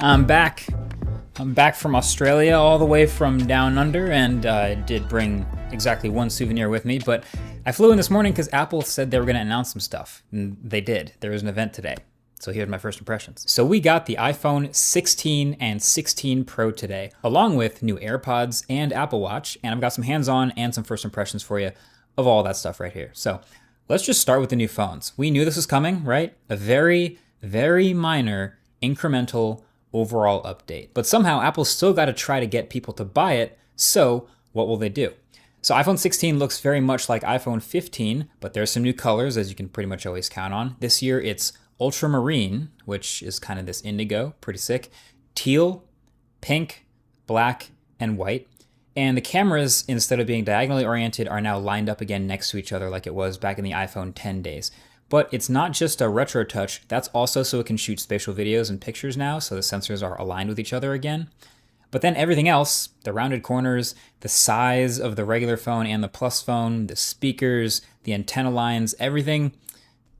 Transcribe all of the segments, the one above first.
I'm back. I'm back from Australia, all the way from down under, and I did bring exactly one souvenir with me, but I flew in this morning because Apple said they were going to announce some stuff, and they did. There was an event today. So here's my first impressions. So we got the iPhone 16 and 16 Pro today, along with new AirPods and Apple Watch, and I've got some hands-on and some first impressions for you of all that stuff right here. So let's just start with the new phones. We knew this was coming, right? A very, very minor incremental overall update. But somehow Apple's still got to try to get people to buy it, so what will they do? So iPhone 16 looks very much like iPhone 15, but there's some new colors, as you can pretty much always count on. This year it's ultramarine, which is kind of this indigo, pretty sick, teal, pink, black, and white. And the cameras, instead of being diagonally oriented, are now lined up again next to each other like it was back in the iPhone 10 days. But it's not just a retro touch, that's also so it can shoot spatial videos and pictures now, so the sensors are aligned with each other again. But then everything else, the rounded corners, the size of the regular phone and the Plus phone, the speakers, the antenna lines, everything,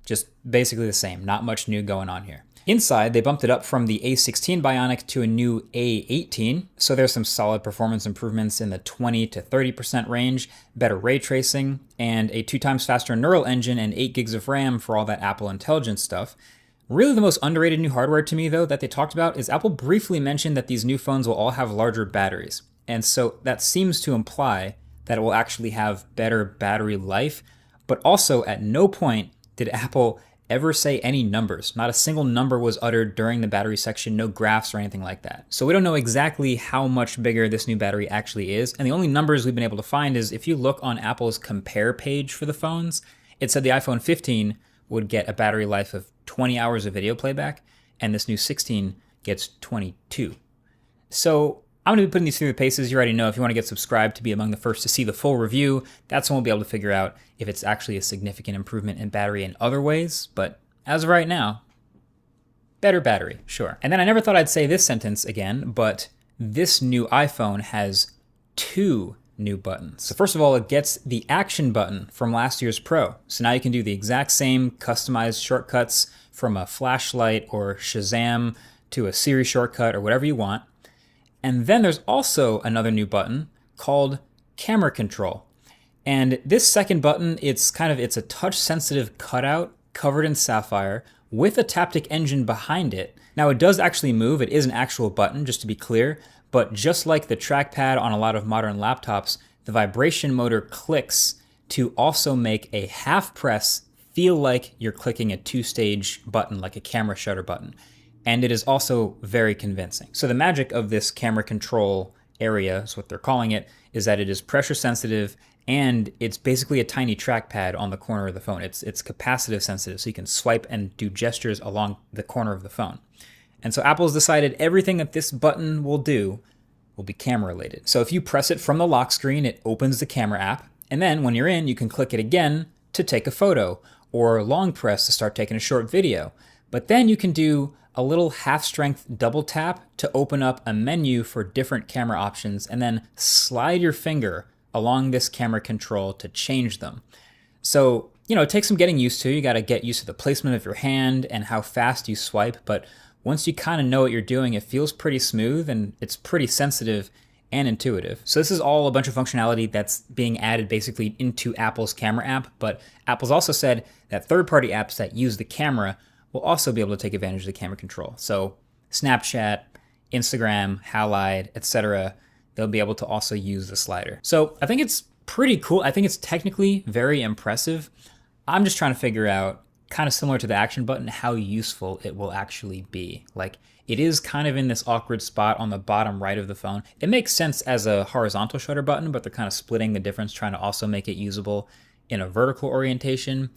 just basically the same. Not much new going on here. Inside, they bumped it up from the A16 Bionic to a new A18, so there's some solid performance improvements in the 20 to 30% range, better ray tracing, and a 2 times faster neural engine and 8 gigs of RAM for all that Apple Intelligence stuff. Really the most underrated new hardware to me, though, that they talked about is Apple briefly mentioned that these new phones will all have larger batteries, and so that seems to imply that it will actually have better battery life, but also at no point did Apple ever say any numbers. Not a single number was uttered during the battery section, no graphs or anything like that. So we don't know exactly how much bigger this new battery actually is, and the only numbers we've been able to find is if you look on Apple's compare page for the phones, it said the iPhone 15 would get a battery life of 20 hours of video playback, and this new 16 gets 22. So I'm going to be putting these through the paces. You already know if you want to get subscribed to be among the first to see the full review, that's when we'll be able to figure out if it's actually a significant improvement in battery in other ways. But as of right now, better battery, sure. And then I never thought I'd say this sentence again, but this new iPhone has 2 new buttons. So first of all, it gets the action button from last year's Pro. So now you can do the exact same customized shortcuts from a flashlight or Shazam to a Siri shortcut or whatever you want. And then there's also another new button called Camera Control. And this second button, it's a touch-sensitive cutout covered in sapphire with a Taptic engine behind it. Now it does actually move, it is an actual button, just to be clear, but just like the trackpad on a lot of modern laptops, the vibration motor clicks to also make a half press feel like you're clicking a 2-stage button, like a camera shutter button. And it is also very convincing. So the magic of this camera control area, is what they're calling it, is that it is pressure sensitive and it's basically a tiny trackpad on the corner of the phone. It's capacitive sensitive, so you can swipe and do gestures along the corner of the phone. And so Apple's decided everything that this button will do will be camera related. So if you press it from the lock screen, it opens the camera app. And then when you're in, you can click it again to take a photo or long press to start taking a short video. But then you can do a little half-strength double tap to open up a menu for different camera options and then slide your finger along this camera control to change them. So, it takes some getting used to. You got to get used to the placement of your hand and how fast you swipe, but once you kind of know what you're doing, it feels pretty smooth and it's pretty sensitive and intuitive. So this is all a bunch of functionality that's being added basically into Apple's camera app, but Apple's also said that third-party apps that use the camera will also be able to take advantage of the camera control. So Snapchat, Instagram, Halide, etc., they'll be able to also use the slider. So I think it's pretty cool. I think it's technically very impressive. I'm just trying to figure out, kind of similar to the action button, how useful it will actually be. Like, it is kind of in this awkward spot on the bottom right of the phone. It makes sense as a horizontal shutter button, but they're kind of splitting the difference, trying to also make it usable in a vertical orientation.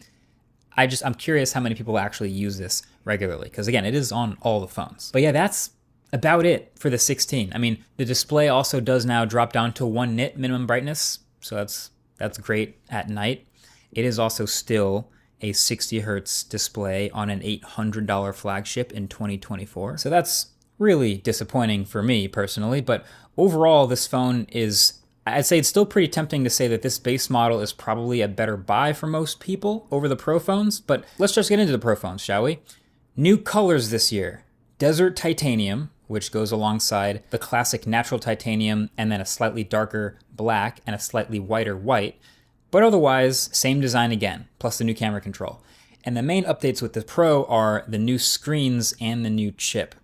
I'm curious how many people actually use this regularly, because again, it is on all the phones. But yeah, that's about it for the 16. I mean, the display also does now drop down to 1 nit minimum brightness, so that's great at night. It is also still a 60 hertz display on an $800 flagship in 2024. So that's really disappointing for me personally, but overall this phone is, I'd say it's still pretty tempting to say that this base model is probably a better buy for most people over the Pro phones, but let's just get into the Pro phones, shall we? New colors this year. Desert Titanium, which goes alongside the classic natural titanium and then a slightly darker black and a slightly whiter white. But otherwise, same design again, plus the new camera control. And the main updates with the Pro are the new screens and the new chip.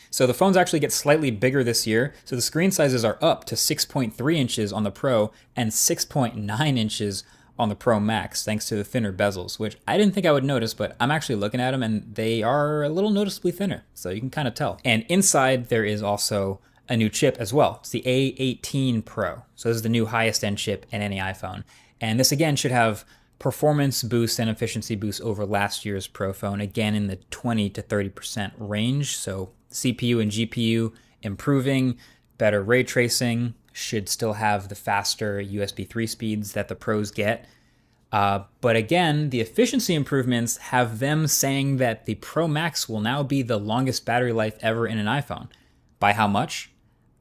So the phones actually get slightly bigger this year. So the screen sizes are up to 6.3 inches on the Pro and 6.9 inches on the Pro Max, thanks to the thinner bezels, which I didn't think I would notice, but I'm actually looking at them and they are a little noticeably thinner. So you can kind of tell. And inside there is also a new chip as well. It's the A18 Pro. So this is the new highest end chip in any iPhone. And this again should have performance boost and efficiency boost over last year's Pro phone, again in the 20 to 30% range. So CPU and GPU improving, better ray tracing, should still have the faster USB 3 speeds that the Pros get. But again, the efficiency improvements have them saying that the Pro Max will now be the longest battery life ever in an iPhone. By how much?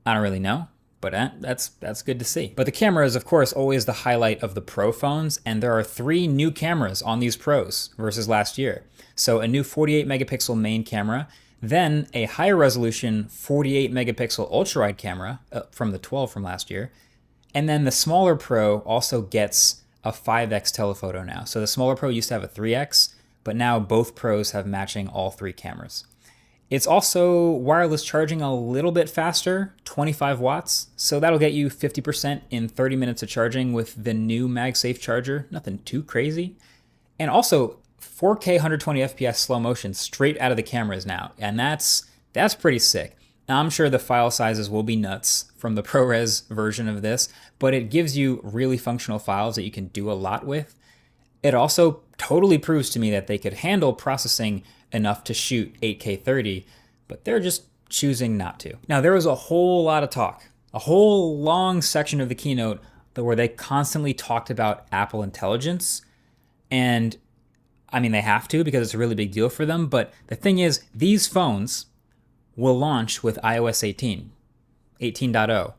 I don't really know. But that's good to see. But the camera is, of course, always the highlight of the Pro phones, and there are 3 new cameras on these Pros versus last year. So a new 48 megapixel main camera, then a higher resolution 48 megapixel ultra-wide camera from the 12 from last year, and then the smaller Pro also gets a 5x telephoto now. So the smaller Pro used to have a 3x, but now both Pros have matching all 3 cameras. It's also wireless charging a little bit faster, 25 watts. So that'll get you 50% in 30 minutes of charging with the new MagSafe charger. Nothing too crazy. And also 4K 120 FPS slow motion straight out of the cameras now. And that's pretty sick. Now I'm sure the file sizes will be nuts from the ProRes version of this, but it gives you really functional files that you can do a lot with. It also totally proves to me that they could handle processing enough to shoot 8K 30, but they're just choosing not to. Now, there was a whole lot of talk, a whole long section of the keynote where they constantly talked about Apple Intelligence. And I mean, they have to because it's a really big deal for them. But the thing is, these phones will launch with iOS 18, 18.0.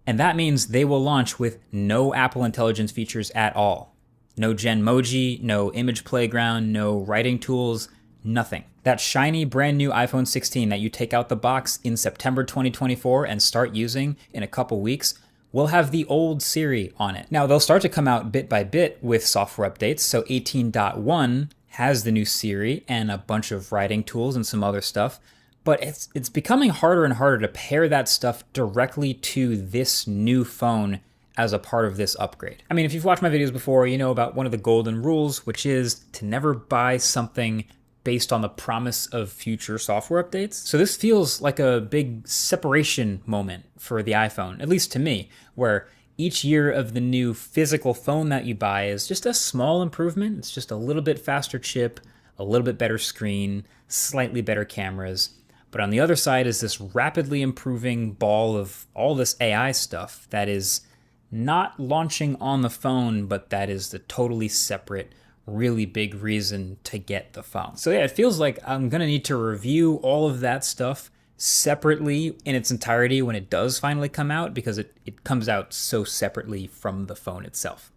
And that means they will launch with no Apple Intelligence features at all. No Genmoji, no image playground, no writing tools, nothing. That shiny brand new iPhone 16 that you take out the box in September 2024 and start using in a couple weeks will have the old Siri on it. Now they'll start to come out bit by bit with software updates. So 18.1 has the new Siri and a bunch of writing tools and some other stuff. But it's becoming harder and harder to pair that stuff directly to this new phone as a part of this upgrade. I mean, if you've watched my videos before, you know about one of the golden rules, which is to never buy something based on the promise of future software updates. So this feels like a big separation moment for the iPhone, at least to me, where each year of the new physical phone that you buy is just a small improvement. It's just a little bit faster chip, a little bit better screen, slightly better cameras. But on the other side is this rapidly improving ball of all this AI stuff that is not launching on the phone, but that is the totally separate, really big reason to get the phone. So yeah, it feels like I'm gonna need to review all of that stuff separately in its entirety when it does finally come out, because it comes out so separately from the phone itself.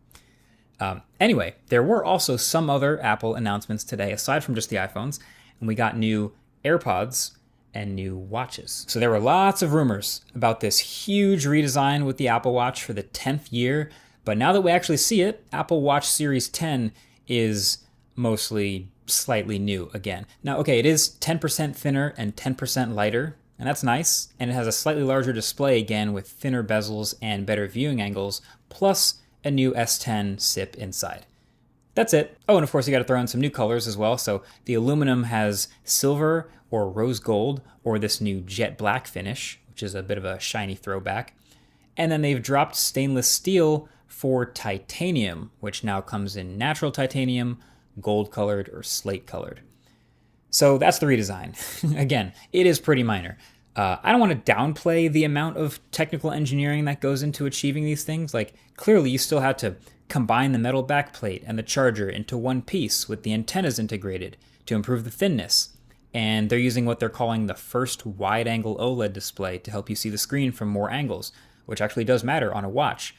Anyway, there were also some other Apple announcements today, aside from just the iPhones, and we got new AirPods and new watches. So there were lots of rumors about this huge redesign with the Apple Watch for the 10th year, but now that we actually see it, Apple Watch Series 10 is mostly slightly new again. Now, okay, it is 10% thinner and 10% lighter, and that's nice, and it has a slightly larger display again with thinner bezels and better viewing angles, plus a new S10 SIP inside. That's it. Oh, and of course you got to throw in some new colors as well. So the aluminum has silver or rose gold or this new jet black finish, which is a bit of a shiny throwback. And then they've dropped stainless steel for titanium, which now comes in natural titanium, gold colored, or slate colored. So that's the redesign. Again, it is pretty minor. I don't want to downplay the amount of technical engineering that goes into achieving these things. Like, clearly you still have to combine the metal backplate and the charger into one piece with the antennas integrated to improve the thinness. And they're using what they're calling the first wide-angle OLED display to help you see the screen from more angles, which actually does matter on a watch.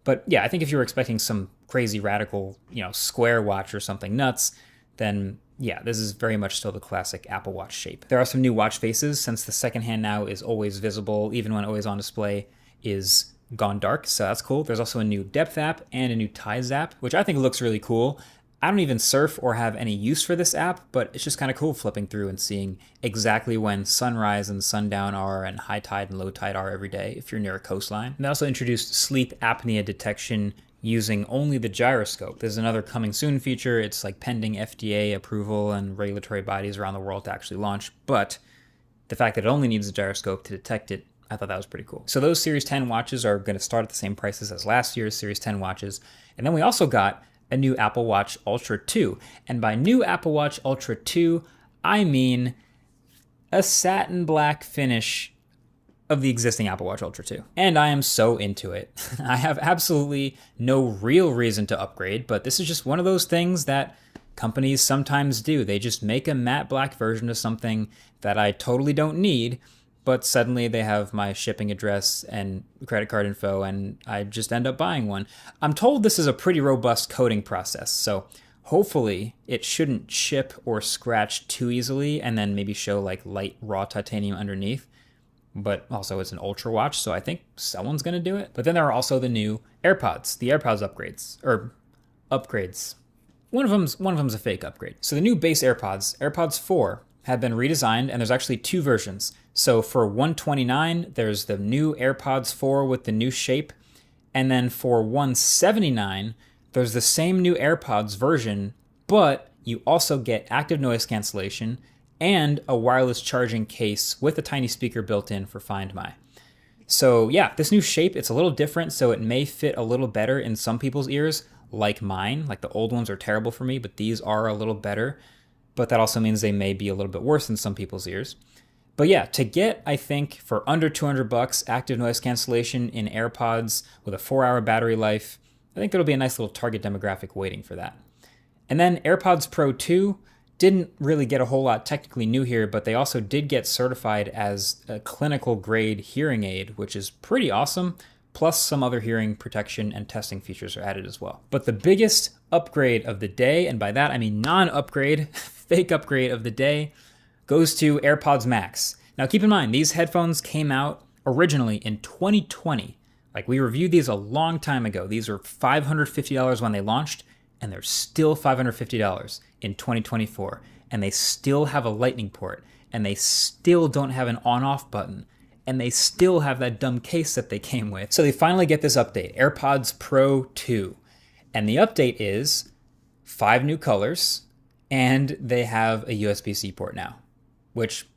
But yeah, I think if you were expecting some crazy radical, square watch or something nuts, then yeah, this is very much still the classic Apple Watch shape. There are some new watch faces since the second hand now is always visible, even when always on display is gone dark, so that's cool. There's also a new depth app and a new tides app, which I think looks really cool. I don't even surf or have any use for this app, but it's just kind of cool flipping through and seeing exactly when sunrise and sundown are and high tide and low tide are every day if you're near a coastline. And they also introduced sleep apnea detection using only the gyroscope. There's another coming soon feature. It's like pending FDA approval and regulatory bodies around the world to actually launch, but the fact that it only needs a gyroscope to detect it, I thought that was pretty cool. So those Series 10 watches are going to start at the same prices as last year's Series 10 watches. And then we also got a new Apple Watch Ultra 2. And by new Apple Watch Ultra 2, I mean a satin black finish of the existing Apple Watch Ultra 2. And I am so into it. I have absolutely no real reason to upgrade, but this is just one of those things that companies sometimes do. They just make a matte black version of something that I totally don't need, but suddenly they have my shipping address and credit card info, and I just end up buying one. I'm told this is a pretty robust coating process, so hopefully it shouldn't chip or scratch too easily and then maybe show like light raw titanium underneath. But also it's an Ultra watch, so I think someone's gonna do it. But then there are also the new AirPods, the AirPods upgrades. One of them's a fake upgrade. So the new base AirPods, AirPods 4, have been redesigned, and there's actually two versions. So for $129, there's the new AirPods 4 with the new shape, and then for $179, there's the same new AirPods version, but you also get active noise cancellation and a wireless charging case with a tiny speaker built in for Find My. So yeah, this new shape, it's a little different, so it may fit a little better in some people's ears, like mine. Like the old ones are terrible for me, but these are a little better. But that also means they may be a little bit worse in some people's ears. But yeah, to get, I think, for under $200, active noise cancellation in AirPods with a 4-hour battery life, I think there'll be a nice little target demographic waiting for that. And then AirPods Pro 2 didn't really get a whole lot technically new here, but they also did get certified as a clinical grade hearing aid, which is pretty awesome. Plus some other hearing protection and testing features are added as well. But the biggest upgrade of the day, and by that I mean non-upgrade, fake upgrade of the day, goes to AirPods Max. Now keep in mind, these headphones came out originally in 2020. Like we reviewed these a long time ago. These were $550 when they launched, and they're still $550 in 2024. And they still have a lightning port, and they still don't have an on-off button, and they still have that dumb case that they came with. So they finally get this update, AirPods Pro 2. And the update is 5 new colors, and they have a USB-C port now. Which,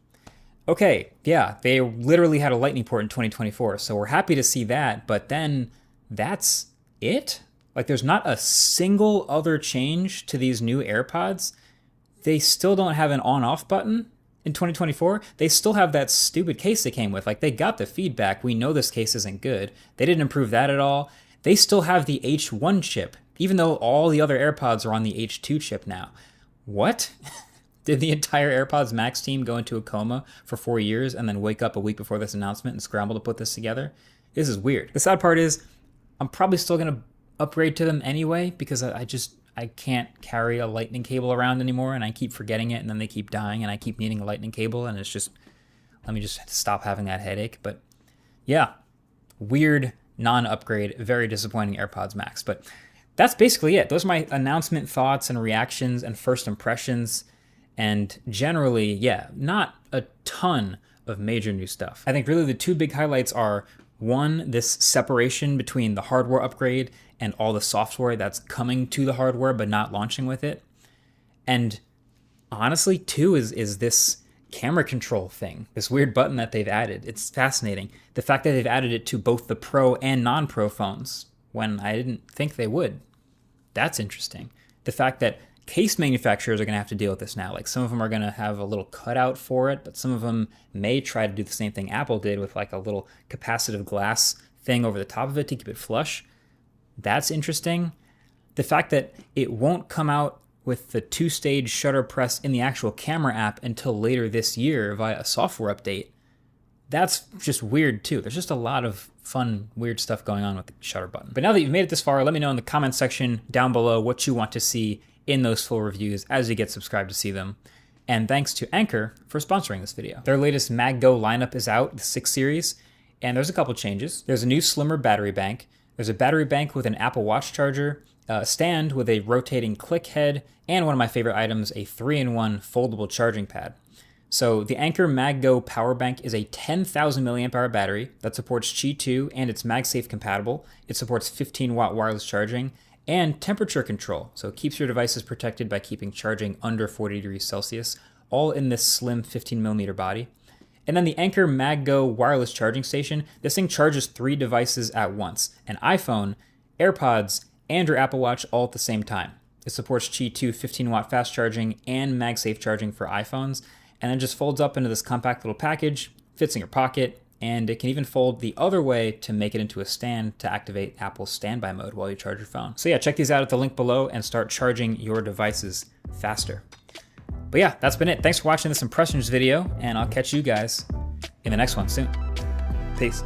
okay, yeah, they literally had a lightning port in 2024, so we're happy to see that, but then that's it? Like there's not a single other change to these new AirPods. They still don't have an on-off button in 2024. They still have that stupid case they came with. Like they got the feedback. We know this case isn't good. They didn't improve that at all. They still have the H1 chip, even though all the other AirPods are on the H2 chip now. What? Did the entire AirPods Max team go into a coma for 4 years and then wake up a week before this announcement and scramble to put this together? This is weird. The sad part is I'm probably still going to upgrade to them anyway because I can't carry a lightning cable around anymore, and I keep forgetting it, and then they keep dying, and I keep needing a lightning cable, and it's just, let me just stop having that headache. But yeah, weird non-upgrade, very disappointing AirPods Max. But that's basically it. Those are my announcement thoughts and reactions and first impressions. And generally, yeah, not a ton of major new stuff. I think really the two big highlights are, one, this separation between the hardware upgrade and all the software that's coming to the hardware but not launching with it. And honestly, two, is this camera control thing, this weird button that they've added. It's fascinating. The fact that they've added it to both the Pro and non-Pro phones when I didn't think they would. That's interesting. The fact that case manufacturers are going to have to deal with this now. Like some of them are going to have a little cutout for it, but some of them may try to do the same thing Apple did with like a little capacitive glass thing over the top of it to keep it flush. That's interesting. The fact that it won't come out with the 2-stage shutter press in the actual camera app until later this year via a software update, that's just weird too. There's just a lot of fun, weird stuff going on with the shutter button. But now that you've made it this far, let me know in the comments section down below what you want to see in those full reviews as you get subscribed to see them. And thanks to Anker for sponsoring this video. Their latest MagGo lineup is out, the 6 series, and there's a couple changes. There's a new slimmer battery bank. There's a battery bank with an Apple Watch charger, a stand with a rotating click head, and one of my favorite items, a 3-in-1 foldable charging pad. So the Anker MagGo power bank is a 10,000 milliamp hour battery that supports Qi 2 and it's MagSafe compatible. It supports 15-watt wireless charging and temperature control. So it keeps your devices protected by keeping charging under 40 degrees Celsius, all in this slim 15mm body. And then the Anker MagGo wireless charging station, this thing charges 3 devices at once, an iPhone, AirPods, and your Apple Watch all at the same time. It supports Qi 2 15-watt fast charging and MagSafe charging for iPhones, and then just folds up into this compact little package, fits in your pocket, and it can even fold the other way to make it into a stand to activate Apple's standby mode while you charge your phone. So yeah, check these out at the link below and start charging your devices faster. But yeah, that's been it. Thanks for watching this impressions video, and I'll catch you guys in the next one soon. Peace.